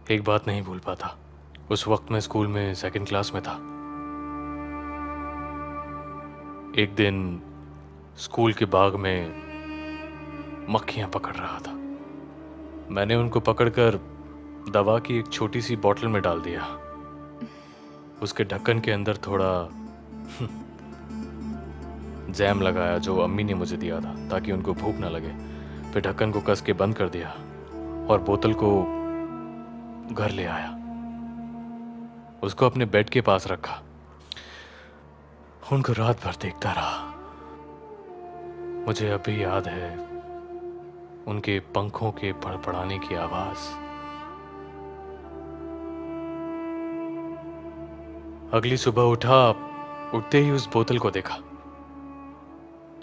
एक बात नहीं भूल पाता। उस वक्त मैं स्कूल में सेकंड क्लास में था। एक दिन स्कूल के बाग में मक्खियां पकड़ रहा था। मैंने उनको पकड़कर दवा की एक छोटी सी बोतल में डाल दिया। उसके ढक्कन के अंदर थोड़ा जैम लगाया जो अम्मी ने मुझे दिया था ताकि उनको भूख ना लगे। फिर ढक्कन को कस के बंद कर दिया और बोतल को घर ले आया। उसको अपने बेड के पास रखा। उनको रात भर देखता रहा। मुझे अभी याद है उनके पंखों के फड़फड़ाने की आवाज। अगली सुबह उठा, उठते ही उस बोतल को देखा।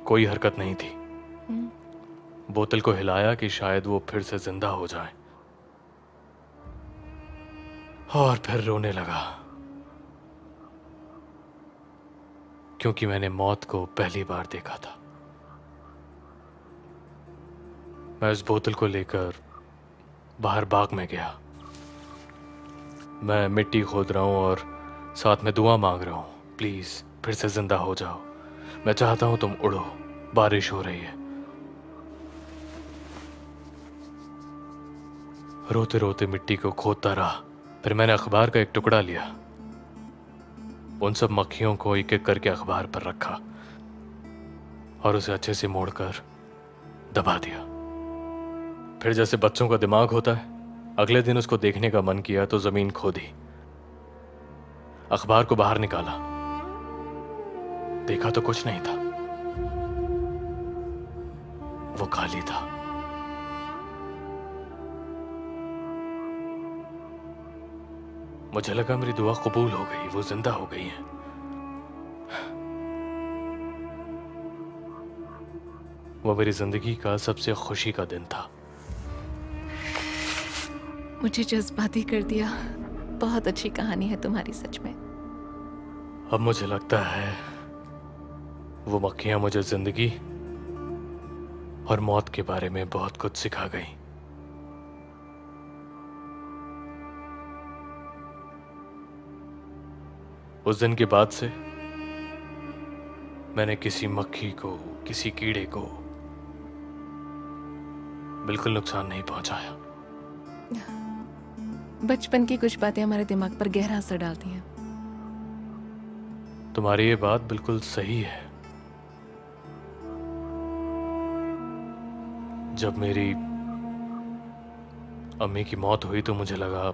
कोई हरकत नहीं थी। बोतल को हिलाया कि शायद वो फिर से जिंदा हो जाए, और फिर रोने लगा क्योंकि मैंने मौत को पहली बार देखा था। मैं उस बोतल को लेकर बाहर बाग में गया। मैं मिट्टी खोद रहा हूं और साथ में दुआ मांग रहा हूं, प्लीज फिर से जिंदा हो जाओ। मैं चाहता हूं तुम उड़ो, बारिश हो रही है। रोते रोते मिट्टी को खोदता रहा। फिर मैंने अखबार का एक टुकड़ा लिया, उन सब मक्खियों को एक एक करके अखबार पर रखा और उसे अच्छे से मोड़कर दबा दिया। फिर जैसे बच्चों का दिमाग होता है, अगले दिन उसको देखने का मन किया तो जमीन खोदी, अखबार को बाहर निकाला। देखा तो कुछ नहीं था, वो खाली था। मुझे लगा मेरी दुआ कबूल हो गई, वो जिंदा हो गई है। वो मेरी जिंदगी का सबसे खुशी का दिन था। मुझे जज्बाती कर दिया। बहुत अच्छी कहानी है तुम्हारी, सच में। अब मुझे लगता है वो मक्खियां मुझे जिंदगी और मौत के बारे में बहुत कुछ सिखा गई। उस दिन के बाद से मैंने किसी मक्खी को, किसी कीड़े को बिल्कुल नुकसान नहीं पहुंचाया। बचपन की कुछ बातें हमारे दिमाग पर गहरा असर डालती हैं। तुम्हारी ये बात बिल्कुल सही है। जब मेरी अम्मी की मौत हुई तो मुझे लगा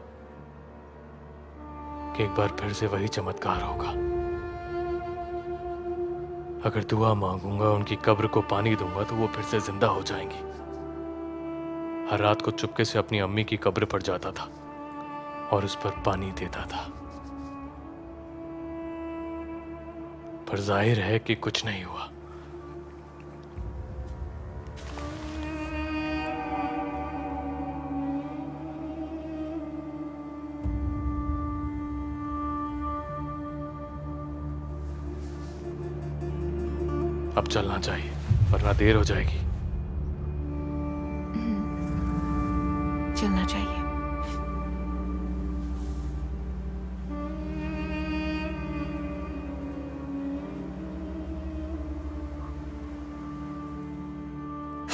कि एक बार फिर से वही चमत्कार होगा। अगर दुआ मांगूंगा, उनकी कब्र को पानी दूंगा तो वो फिर से जिंदा हो जाएंगी। हर रात को चुपके से अपनी अम्मी की कब्र पर जाता था और उस पर पानी देता था। पर जाहिर है कि कुछ नहीं हुआ। अब चलना चाहिए वरना देर हो जाएगी। चलना चाहिए।